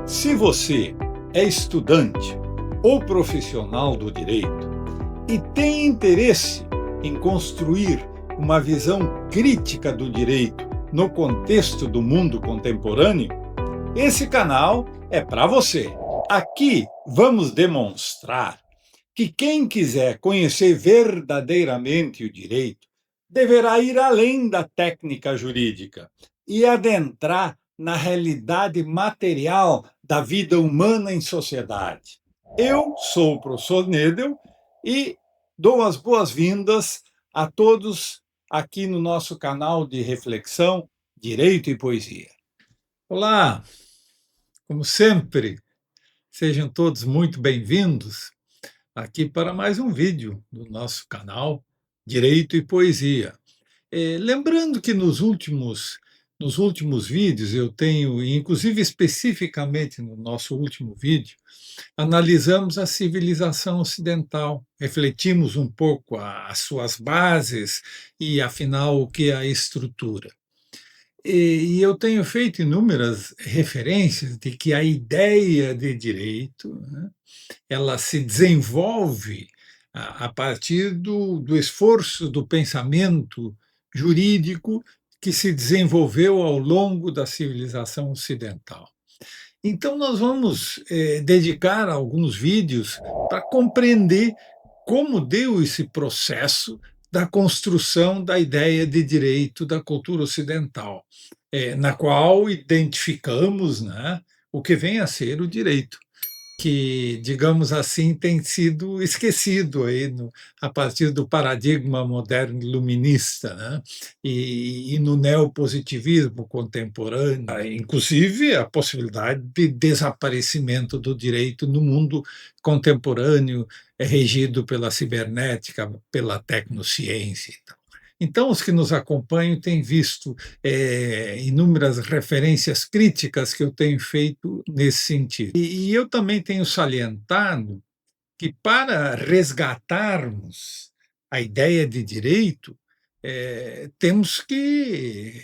Se você é estudante ou profissional do direito e tem interesse em construir uma visão crítica do direito no contexto do mundo contemporâneo, esse canal é para você. Aqui vamos demonstrar que quem quiser conhecer verdadeiramente o direito deverá ir além da técnica jurídica e adentrar na realidade material da vida humana em sociedade. Eu sou o professor Nedel e dou as boas-vindas a todos aqui no nosso canal de reflexão Direito e Poesia. Olá, como sempre, sejam todos muito bem-vindos aqui para mais um vídeo do nosso canal Direito e Poesia. Lembrando que nos últimos vídeos eu tenho, inclusive especificamente no nosso último vídeo, analisamos a civilização ocidental, refletimos um pouco as suas bases e, afinal, o que é a estrutura. E eu tenho feito inúmeras referências de que a ideia de direito, né, ela se desenvolve a partir do esforço do pensamento jurídico que se desenvolveu ao longo da civilização ocidental. Então, nós vamos dedicar alguns vídeos para compreender como deu esse processo da construção da ideia de direito da cultura ocidental, na qual identificamos, né, o que vem a ser o direito, que, digamos assim, tem sido esquecido aí a partir do paradigma moderno iluminista, né? E no neopositivismo contemporâneo, inclusive a possibilidade de desaparecimento do direito no mundo contemporâneo, regido pela cibernética, pela tecnociência e tal. Então, os que nos acompanham têm visto inúmeras referências críticas que eu tenho feito nesse sentido. E eu também tenho salientado que, para resgatarmos a ideia de direito, temos que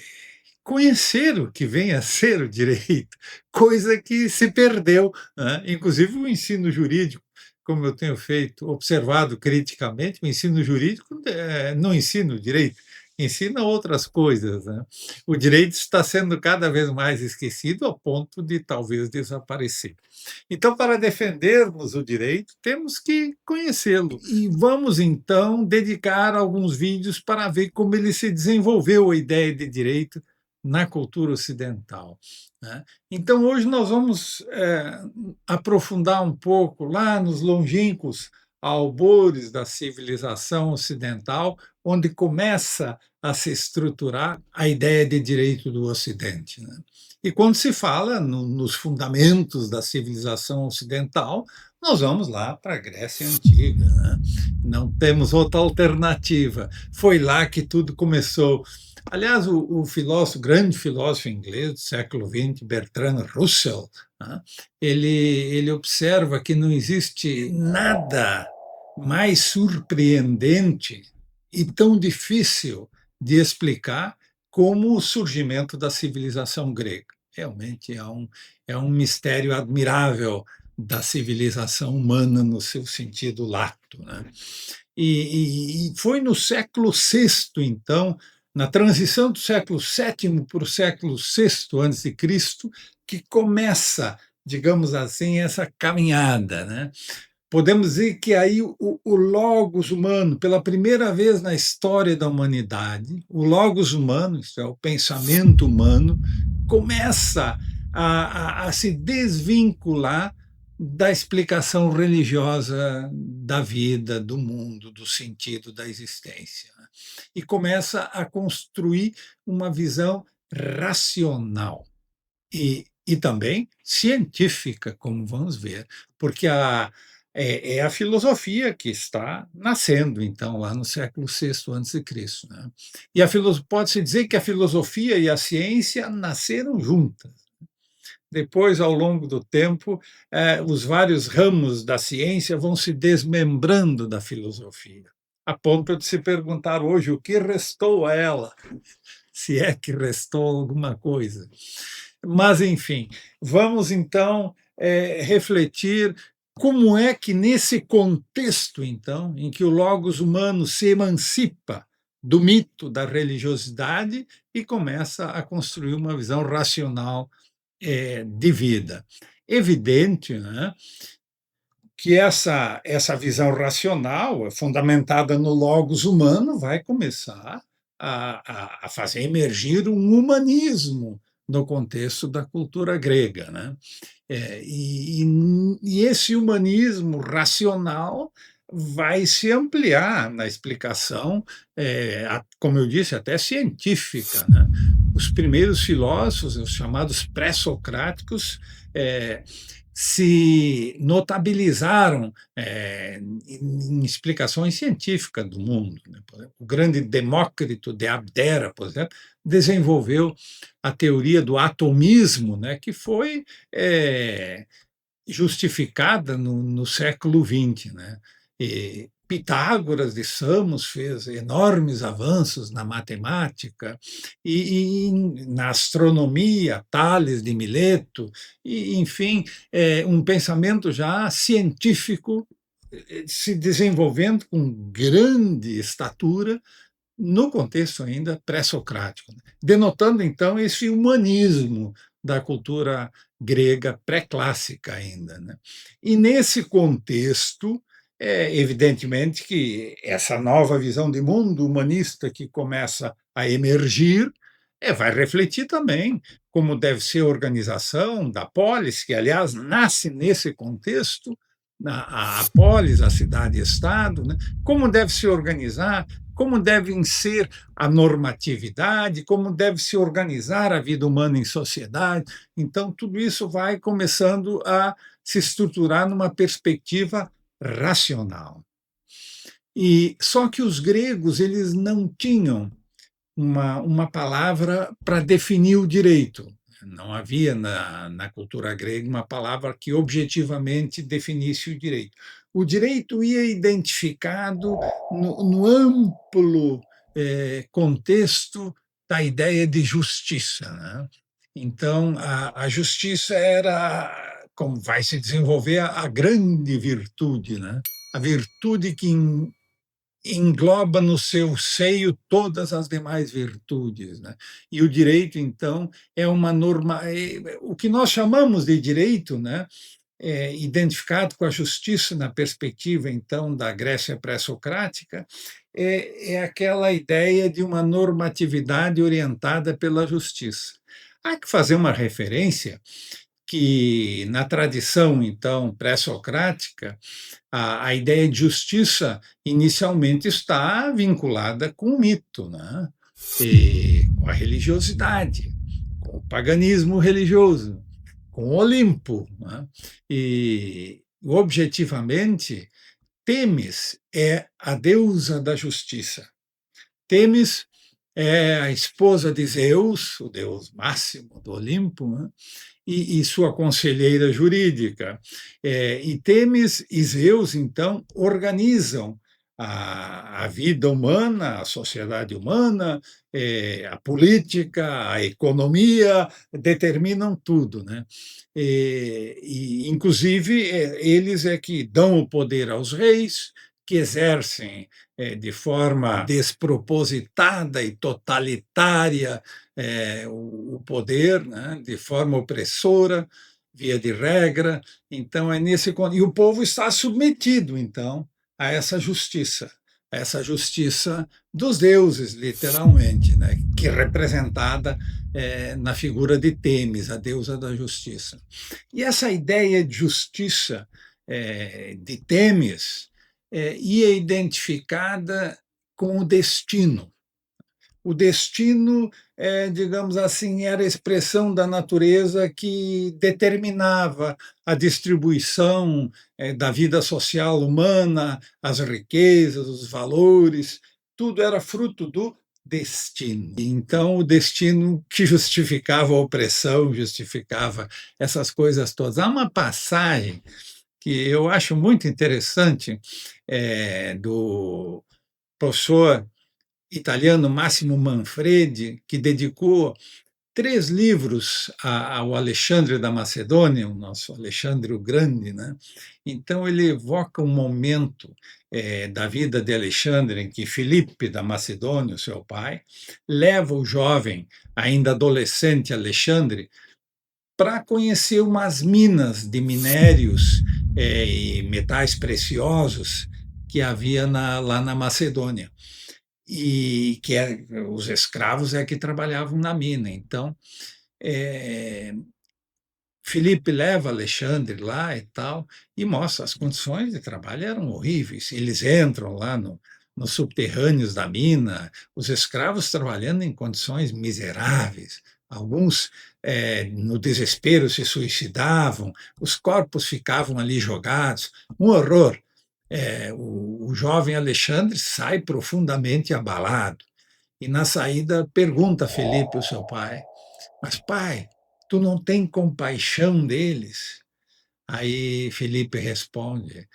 conhecer o que vem a ser o direito, coisa que se perdeu, né? Inclusive o ensino jurídico, como eu tenho feito, observado criticamente, o ensino jurídico não ensina o direito, ensina outras coisas, né? O direito está sendo cada vez mais esquecido ao ponto de talvez desaparecer. Então, para defendermos o direito, temos que conhecê-lo. E vamos, então, dedicar alguns vídeos para ver como ele se desenvolveu, a ideia de direito, na cultura ocidental, né? Então, hoje nós vamos aprofundar um pouco lá nos longínquos albores da civilização ocidental, onde começa a se estruturar a ideia de direito do Ocidente, né? E quando se fala nos fundamentos da civilização ocidental, nós vamos lá para a Grécia Antiga, né? Não temos outra alternativa. Foi lá que tudo começou. Aliás, o filósofo, grande filósofo inglês do século XX, Bertrand Russell, né, ele observa que não existe nada mais surpreendente e tão difícil de explicar como o surgimento da civilização grega. Realmente é um mistério admirável da civilização humana no seu sentido lato, né? E foi no século VI, então, na transição do século VII para o século VI antes de Cristo, que começa, digamos assim, essa caminhada, né? Podemos dizer que aí o logos humano, pela primeira vez na história da humanidade, o logos humano, isto é, o pensamento humano, começa a se desvincular da explicação religiosa da vida, do mundo, do sentido da existência, né? E começa a construir uma visão racional e também científica, como vamos ver, porque é a filosofia que está nascendo, então, lá no século VI a.C., né? E pode-se dizer que a filosofia e a ciência nasceram juntas. Depois, ao longo do tempo, os vários ramos da ciência vão se desmembrando da filosofia, a ponto de se perguntar hoje o que restou a ela, se é que restou alguma coisa. Mas, enfim, vamos então refletir como é que, nesse contexto, então, em que o logos humano se emancipa do mito da religiosidade e começa a construir uma visão racional de vida. Evidente, né, que essa visão racional, fundamentada no logos humano, vai começar a fazer emergir um humanismo no contexto da cultura grega, né? E esse humanismo racional vai se ampliar na explicação, como eu disse, até científica, né? Os primeiros filósofos, os chamados pré-socráticos, eh, se notabilizaram em explicações científicas do mundo, né? Por exemplo, o grande Demócrito de Abdera, por exemplo, desenvolveu a teoria do atomismo, né, que foi é, justificada no século XX, né? E Pitágoras de Samos fez enormes avanços na matemática e na astronomia, Tales de Mileto, e, enfim, um pensamento já científico se desenvolvendo com grande estatura no contexto ainda pré-socrático, né? Denotando então esse humanismo da cultura grega pré-clássica ainda, né? E nesse contexto, é evidentemente que essa nova visão de mundo humanista que começa a emergir vai refletir também como deve ser a organização da polis, que aliás nasce nesse contexto, a polis, a cidade-estado, né? Como deve se organizar, como devem ser a normatividade, como deve se organizar a vida humana em sociedade. Então, tudo isso vai começando a se estruturar numa perspectiva racional. E só que os gregos eles não tinham uma palavra para definir o direito. Não havia na cultura grega uma palavra que objetivamente definisse o direito. O direito ia identificado no amplo contexto da ideia de justiça, né? Então, a justiça era, como vai se desenvolver, a grande virtude, né? A virtude que engloba no seu seio todas as demais virtudes, né? E o direito, então, é uma norma. O que nós chamamos de direito, né? Identificado com a justiça na perspectiva, então, da Grécia pré-socrática, é aquela ideia de uma normatividade orientada pela justiça. Há que fazer uma referência que, na tradição, então, pré-socrática, a ideia de justiça inicialmente está vinculada com o mito, né? E com a religiosidade, com o paganismo religioso, com o Olimpo. Né? E, objetivamente, Temis é a deusa da justiça. Temis é a esposa de Zeus, o deus máximo do Olimpo, né? E sua conselheira jurídica. E Temis e Zeus, então, organizam a vida humana, a sociedade humana, a política, a economia, determinam tudo, né? Inclusive, eles é que dão o poder aos reis, que exercem de forma despropositada e totalitária o poder, né, de forma opressora, via de regra. Então, e o povo está submetido, então, a essa justiça dos deuses, literalmente, né, que é representada na figura de Temis, a deusa da justiça. E essa ideia de justiça de Temis ia identificada com o destino. O destino, digamos assim, era a expressão da natureza que determinava a distribuição da vida social humana, as riquezas, os valores, tudo era fruto do destino. Então, o destino que justificava a opressão, justificava essas coisas todas. Há uma passagem que eu acho muito interessante do professor italiano Massimo Manfredi, que dedicou 3 livros ao Alexandre da Macedônia, o nosso Alexandre o Grande, né. Então ele evoca um momento, da vida de Alexandre em que Filipe da Macedônia, o seu pai, leva o jovem, ainda adolescente Alexandre, para conhecer umas minas de minérios, e metais preciosos que havia lá na Macedônia, e que os escravos é que trabalhavam na mina. Então, eh, Filipe leva Alexandre lá e tal, e mostra as condições de trabalho eram horríveis. Eles entram lá nos subterrâneos da mina, os escravos trabalhando em condições miseráveis. Alguns, no desespero, se suicidavam, os corpos ficavam ali jogados, um horror. O jovem Alexandre sai profundamente abalado e, na saída, pergunta a Felipe, o seu pai: Mas, pai, tu não tem compaixão deles? Aí Felipe responde: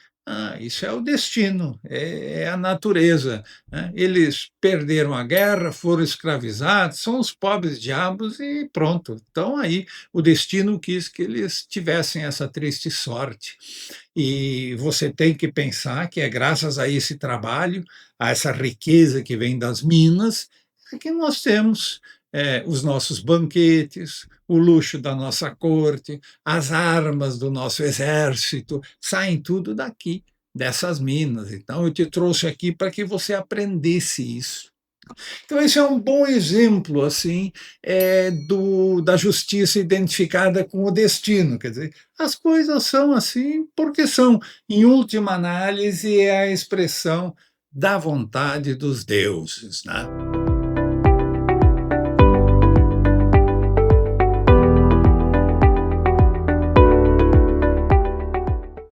isso é o destino, é a natureza, né? Eles perderam a guerra, foram escravizados, são os pobres diabos e pronto. Então aí o destino quis que eles tivessem essa triste sorte. E você tem que pensar que é graças a esse trabalho, a essa riqueza que vem das minas, é que nós temos os nossos banquetes, o luxo da nossa corte, as armas do nosso exército, saem tudo daqui, dessas minas. Então, eu te trouxe aqui para que você aprendesse isso. Então, esse é um bom exemplo assim da justiça identificada com o destino. Quer dizer, as coisas são assim porque são, em última análise, é a expressão da vontade dos deuses, né?